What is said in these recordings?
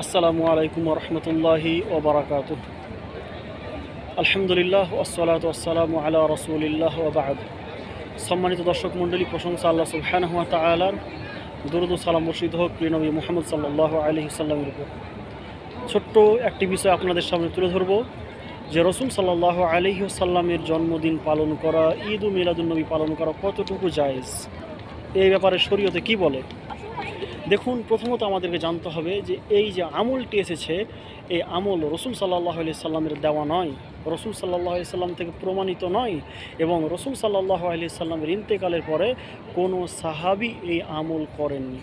আসসালামু আলাইকুম রহমতুল্লাহি ওবরাকাত। আলহামদুলিল্লাহ ওয়াসসালাতু ওয়াসসালামু আলা রাসূলিল্লাহ ওয়া বা'দ। সম্মানিত দর্শক মণ্ডলী, প্রশংসা আল্লাহ সুবহানাহু ওয়া তাআলার। দরুদ ও সালাম বর্ষিত হোক প্রিয় নবী মুহাম্মদ সাল্লাল্লাহু আলাইহি ওয়াসাল্লামের উপর। ছোট্ট একটি বিষয় আপনাদের সামনে তুলে ধরব যে রাসূল সাল্লাল্লাহু আলাইহি ওয়াসাল্লামের জন্মদিন পালন করা, ঈদ ও মিলাদুন নবী পালন করা কতটুকু জায়েজ, এই ব্যাপারে শরীয়তে কি বলে। দেখুন, প্রথমত আমাদেরকে জানতে হবে যে এই যে আমলটি এসেছে, এই আমল রসুল সাল্লাল্লাহু আলাইহি সাল্লামের দেওয়া নয়, রসুল সাল্লাল্লাহু আলাইহি সাল্লাম থেকে প্রমাণিত নয়, এবং রসুল সাল্লাল্লাহু আলাইহি সাল্লামের ইন্তেকালের পরে কোনো সাহাবী এই আমল করেননি।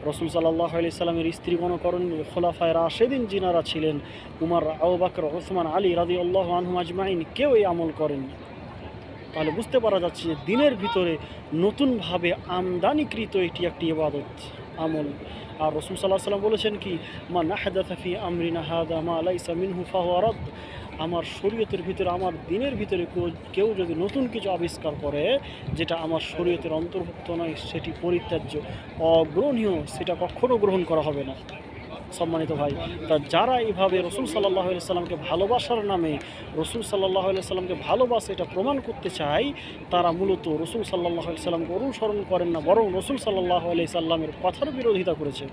রসুল সাল্লাল্লাহু আলাইহি সাল্লামের স্ত্রীগণ করেননি, খোলাফায়ে রাশেদিন যিনারা ছিলেন উমর, আবু বকর, ওসমান, আলী রাদিয়াল্লাহু আনহুম আজমাইন, কেউ এই আমল করেননি। তাহলে বুঝতে পারা যাচ্ছে যে দিনের ভিতরে নতুনভাবে আমদানিকৃত এটি একটি ইবাদত, আমল। আর রাসূল সাল্লাল্লাহু আলাইহি সাল্লাম বলেছেন কি, মান আহদাথা ফি আমরিনা হাযা মা লাইসা মিনহু ফাহুয়া রাদ। আমার শরীয়তের ভিতরে, আমার দিনের ভিতরে কেউ যদি নতুন কিছু আবিষ্কার করে যেটা আমার শরীয়তের অন্তর্ভুক্ত নয়, সেটি পরিত্যাজ্য, অগ্রহণীয়, সেটা কখনো গ্রহণ করা হবে না। সম্মানিত ভাই, তা যারা এইভাবে রসুল সাল্লাল্লাহু আলাইহি সাল্লামকে ভালোবাসার নামে, রসুল সাল্লাল্লাহু আলাইহি সাল্লামকে ভালোবাসে এটা প্রমাণ করতে চায়, তারা মূলত রসুল সাল্লাল্লাহু আলাইহি সাল্লামকে অনুসরণ করেন না, বরং রসুল সাল্লাল্লাহু আলাইহি সাল্লামের কথার বিরোধিতা করেছে,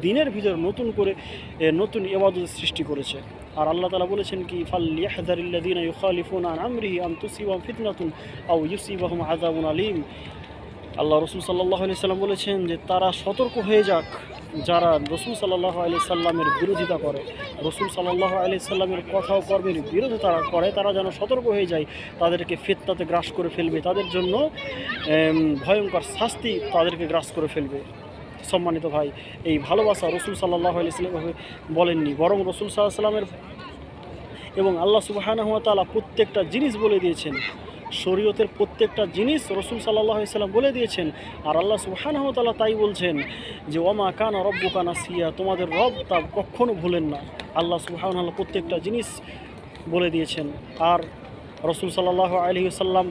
দিনের ভিতরে নতুন ইবাদত সৃষ্টি করেছে। আর আল্লাহ তাআলা বলেছেন কি, ফালইয়াহযারিল্লাযীনা ইউখালিফুনা আন আমরিহি আন তুসিবাহুম ফিতনাতুন আও ইউসিবাহুম আযাবুন আলীম। আল্লাহ রসুল সাল্লাল্লাহু আলাইহি সাল্লাম বলেছেন যে তারা সতর্ক হয়ে যাক, যারা রসুল সাল্লাল্লাহু আলাইহি সাল্লামের বিরোধিতা করে, রসুল সাল্লাল্লাহু আলাইহি সাল্লামের কথা ও কর্মের বিরোধিতা করে, তারা যেন সতর্ক হয়ে যায়, তাদেরকে ফিতনাতে গ্রাস করে ফেলবে, তাদের জন্য ভয়ঙ্কর শাস্তি তাদেরকে গ্রাস করে ফেলবে। সম্মানিত ভাই, এই ভালোবাসা রসুল সাল্লাল্লাহু আলাইহি সাল্লাম বলেননি, বরং রসুল সাল্লাল্লাহু আলাইহি সাল্লামের এবং আল্লাহ সুবহানাহু ওয়া তাআলা প্রত্যেকটা জিনিস বলে দিয়েছেন, শরীয়তের প্রত্যেকটা জিনিস রসুল সাল্লাল্লাহু আলাইহি সাল্লাম বলে দিয়েছেন। আর আল্লাহ সুবহানাহু ওয়া তাআলা তাই বলছেন যে ওয়ামা কানা রব্বুকা নাসিয়া, তোমাদের রব তা কখনো ভুলেন না। আল্লাহ সুবহানাহু ওয়া তাআলা প্রত্যেকটা জিনিস বলে দিয়েছেন। আর রসুল সাল্লাল্লাহু আলাইহি ওয়াসাল্লাম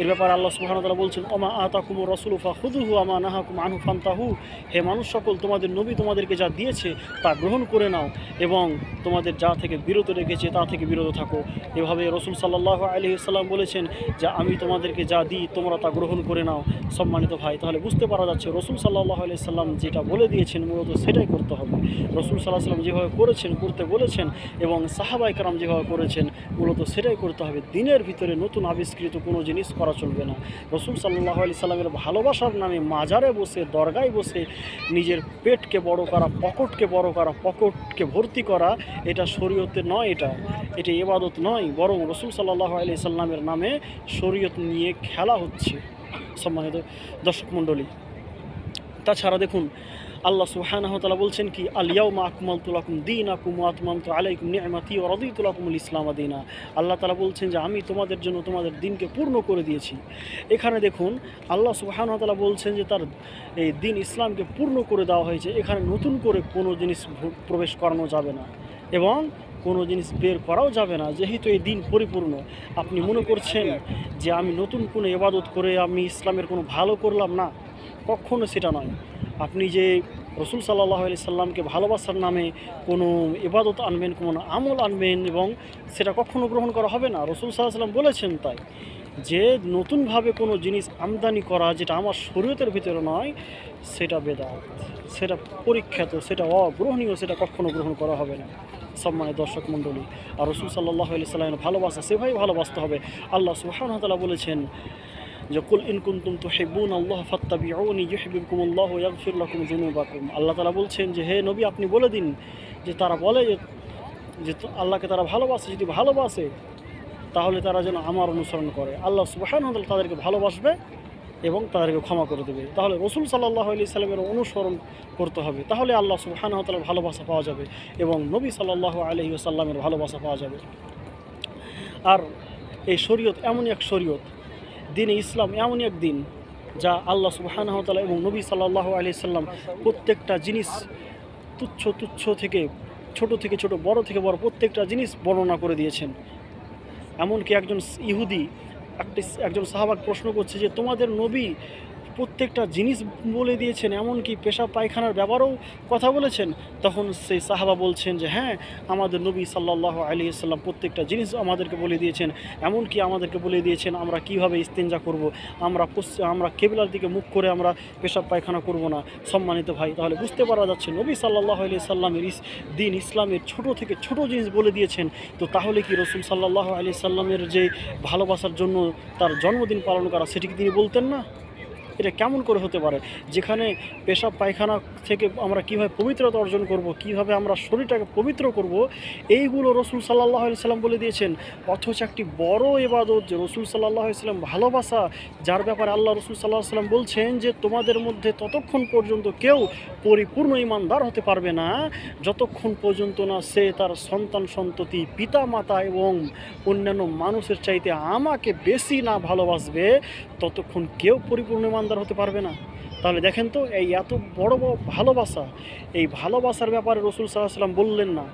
এর ব্যাপারে আল্লাহ সুবহানাহু ওয়া তাআলা বলছেন, ওমা আতাকুমুর রাসূলু ফাখুযুহু ওয়া মা নাহাকুম আনহু ফান্তাহু। হে মানুষ সকল, তোমাদের নবী তোমাদেরকে যা দিয়েছে তা গ্রহণ করে নাও, এবং তোমাদের যা থেকে বিরত রেখেছে তা থেকে বিরত থাকো। এভাবে রসুল সাল্লাল্লাহু আলাইহি ওয়াসাল্লাম বলেছেন যে আমি তোমাদেরকে যা দিই তোমরা তা গ্রহণ করে নাও। সম্মানিত ভাই, তাহলে বুঝতে পারা যাচ্ছে রসুল সাল্লাল্লাহু আলাইহি ওয়াসাল্লাম যেটা বলে দিয়েছেন মূলত সেটাই করতে হবে। রসুল সাল্লাল্লাহু আলাইহি ওয়াসাল্লাম যেভাবে করেছেন, করতে বলেছেন, এবং সাহাবায়ে কেরাম যেভাবে করেছেন মূলত সেটাই করতে হবে। দিনের ভিতরে নতুন আবিষ্কৃত কোনো জিনিস করা চলবে না। রসুল সাল্লাল্লাহু আলাইহি সাল্লামের ভালোবাসার নামে মাজারে বসে, দরগায় বসে নিজের পেটকে বড় করা, পকেটকে বড় করা, পকেটকে ভর্তি করা, এটা শরীয়তে নয়, এটা ইবাদত নয়, বরং রসুল সাল্লাল্লাহু আলাইহি সাল্লামের নামে শরীয়ত নিয়ে খেলা হচ্ছে। সম্মানিত দর্শক মণ্ডলী, তাছাড়া দেখুন আল্লাহ সুবহানাহু ওয়া তাআলা বলছেন কি, আল ইয়াউমা আকমালতু লাকুম দীনাকুম ওয়া আতমামতু আলাইকুম নি'মাতি ওয়া রাদিতু লাকুমুল ইসলাম দীনা। আল্লাহ তাআলা বলছেন যে আমি তোমাদের জন্য তোমাদের দিনকে পূর্ণ করে দিয়েছি। এখানে দেখুন আল্লাহ সুবহানাহু ওয়া তাআলা বলছেন যে তার এই দিন ইসলামকে পূর্ণ করে দেওয়া হয়েছে। এখানে নতুন করে কোনো জিনিস প্রবেশ করানো যাবে না, এবং কোনো জিনিস বের করাও যাবে না, যেহেতু এই দিন পরিপূর্ণ। আপনি মনে করছেন যে আমি নতুন কোনো ইবাদত করে আমি ইসলামের কোনো ভালো করলাম না, কখনো সেটা নয়। আপনি যে রসুল সাল্লাল্লাহু আলাইহি সাল্লামকে ভালোবাসার নামে কোনো ইবাদত আনবেন, কোনো আমল আনবেন, এবং সেটা কখনো গ্রহণ করা হবে না। রসুল সাল্লাল্লাহু আলাইহি সাল্লাম বলেছেন তাই, যে নতুনভাবে কোনো জিনিস আমদানি করা যেটা আমার শরীয়তের ভিতরে নয়, সেটা বেদাত, সেটা পরীক্ষিত, সেটা অগ্রহণীয়, সেটা কখনো গ্রহণ করা হবে না। সম্মানিত দর্শক মণ্ডলী, আর রসুল সাল্লাল্লাহু আলাইহি সাল্লামের ভালোবাসা সেভাবেই ভালোবাসতে হবে। আল্লাহ সুবহানাহু ওয়া তাআলা বলেছেন যে কুল ইন কুনতুম তুহিব্বুনাল্লাহ ফাত্তাবিউনি ইউহিব্বুকুমুল্লাহু ওয়া ইয়াগফির লাকুম যুনুবাকুম। আল্লাহ তাআলা বলছেন যে হে নবী, আপনি বলে দিন যে তারা বলে যে আল্লাহকে তারা ভালোবাসে, যদি ভালোবাসে তাহলে তারা যেন আমার অনুসরণ করে। আল্লাহ সুবহানাহু ওয়া তাআলা তাদেরকে ভালোবাসবে এবং তাদেরকে ক্ষমা করে দেবে। তাহলে রসুল সাল্লাল্লাহু আলাইহি সাল্লামের অনুসরণ করতে হবে, তাহলে আল্লাহ সুবহানাহু ওয়া তাআলার ভালোবাসা পাওয়া যাবে এবং নবী সাল্লাল্লাহু আলাইহি ওয়াসাল্লামের ভালোবাসা পাওয়া যাবে। আর এই শরীয়ত এমনই এক শরীয়ত, দিনে ইসলাম এমনই এক দিন যা আল্লাহ সুবহানাহু ওয়া তাআলা এবং নবী সাল্লাল্লাহু আলাইহি সাল্লাম প্রত্যেকটা জিনিস তুচ্ছ থেকে ছোট, বড় থেকে বড় প্রত্যেকটা জিনিস বর্ণনা করে দিয়েছেন। এমনকি একজন ইহুদি একজন সাহাবাকে প্রশ্ন করছে যে তোমাদের নবী প্রত্যেকটা জিনিস বলে দিয়েছেন, এমনকি পেশাব পায়খানার ব্যাপারেও কথা বলেছেন। তখন সেই সাহাবা বলছেন যে হ্যাঁ, আমাদের নবী সাল্লাল্লাহু আলাইহি ওয়াসাল্লাম প্রত্যেকটা জিনিস আমাদেরকে বলে দিয়েছেন, এমনকি আমাদেরকে বলে দিয়েছেন আমরা কিভাবে ইস্তেঞ্জা করব, আমরা কেবলার দিকে মুখ করে আমরা পেশাব পায়খানা করব না। সম্মানিত ভাই, তাহলে বুঝতে পারা যাচ্ছে নবী সাল্লাল্লাহু আলাইহি সাল্লামের দিন ইসলামের ছোট থেকে ছোট জিনিস বলে দিয়েছেন। তো তাহলে কি রসুল সাল্লাল্লাহু আলাইহি সাল্লামের যে ভালোবাসার জন্য তার জন্মদিন পালন করা, সেটি কি তিনি বলতেন না? এটা কেমন করে হতে পারে? যেখানে পেশাব পায়খানা থেকে আমরা কীভাবে পবিত্রতা অর্জন করব, কিভাবে আমরা শরীরটাকে পবিত্র করব, এইগুলো রসুল সাল্লাল্লাহু আলাইহি সাল্লাম বলে দিয়েছেন। অথচ একটি বড় ইবাদত যে রসুল সাল্লাল্লাহু আলাইহি সাল্লাম ভালোবাসা, যার ব্যাপারে আল্লাহ রসুল সাল্লাল্লাহু আলাইহি সাল্লাম বলছেন যে তোমাদের মধ্যে ততক্ষণ পর্যন্ত কেউ পরিপূর্ণ ঈমানদার হতে পারবে না যতক্ষণ পর্যন্ত না সে তার সন্তান সন্ততি, পিতা মাতা এবং অন্যান্য মানুষের চাইতে আমাকে বেশি না ভালোবাসবে, ততক্ষণ কেউ পরিপূর্ণ ঈমানদার হতে পারবে না। তাহলে দেখেন তো, এই এত বড় ভালোবাসা, এই ভালোবাসার ব্যাপারে রসুল সাল্লাল্লাহু আলাইহি সাল্লাম বললেন না,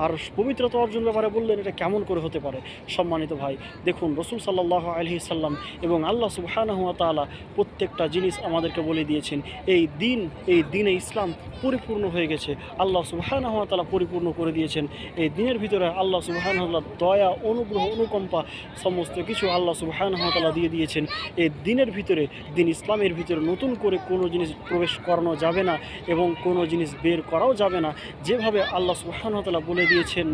আর পবিত্রতা অর্জন ব্যাপারে বললেন, এটা কেমন করে হতে পারে? সম্মানিত ভাই, দেখুন রসুল সাল্লাল্লাহু আলাইহি সাল্লাম এবং আল্লাহ সুবহানাহু ওয়া তাআলা প্রত্যেকটা জিনিস আমাদেরকে বলে দিয়েছেন। এই দিনে ইসলাম পরিপূর্ণ হয়ে গেছে, আল্লাহ সুবহানাহু ওয়া তাআলা পরিপূর্ণ করে দিয়েছেন। এই দিনের ভিতরে আল্লাহ সুবহানাহু ওয়া তাআলা দয়া, অনুগ্রহ, অনুকম্পা সমস্ত কিছু আল্লাহ সুবহানাহু ওয়া তাআলা দিয়ে দিয়েছেন। এই দিনের ভিতরে, দিন ইসলামের ভিতরে নতুন করে কোনো জিনিস প্রবেশ করানো যাবে না এবং কোনো জিনিস বের করাও যাবে না। যেভাবে আল্লাহ সুবহানাহু ওয়া তাআলা বলে দিয়েছেন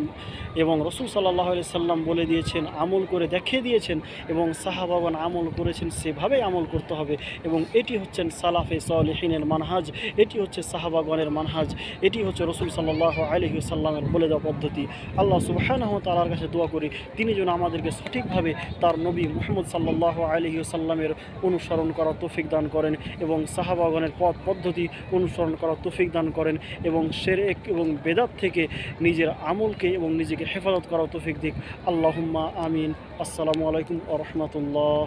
এবং রসুল সাল্লাল্লাহু আলাইহি সাল্লাম বলে দিয়েছেন, আমল করে দেখিয়ে দিয়েছেন এবং সাহাবাগণ আমল করেছেন, সেভাবেই আমল করতে হবে। এবং এটি হচ্ছেন সালাফে সালেহিনের মানহাজ, এটি হচ্ছে সাহাবাগণের মানহাজ, এটি হচ্ছে রসুল সাল্লাল্লাহু আলাইহি সাল্লামের বলে দেওয়া পদ্ধতি। আল্লাহ সুবহানাহু ওয়া তাআলার কাছে দোয়া করি, তিনি যেন আমাদেরকে সঠিকভাবে তার নবী মুহাম্মদ সাল্লাল্লাহু আলাইহি সাল্লামের অনুসরণ করার তৌফিক দান করেন এবং সাহাবাগণের পদ্ধতি অনুসরণ করার তৌফিক দান করেন এবং শিরক এবং বেদাত থেকে নিজের আমলকে এবং নিজেকে হেফাজত করার তৌফিক দিক। আল্লাহুম্মা আমিন। আসসালামু আলাইকুম ওয়া রাহমাতুল্লাহ।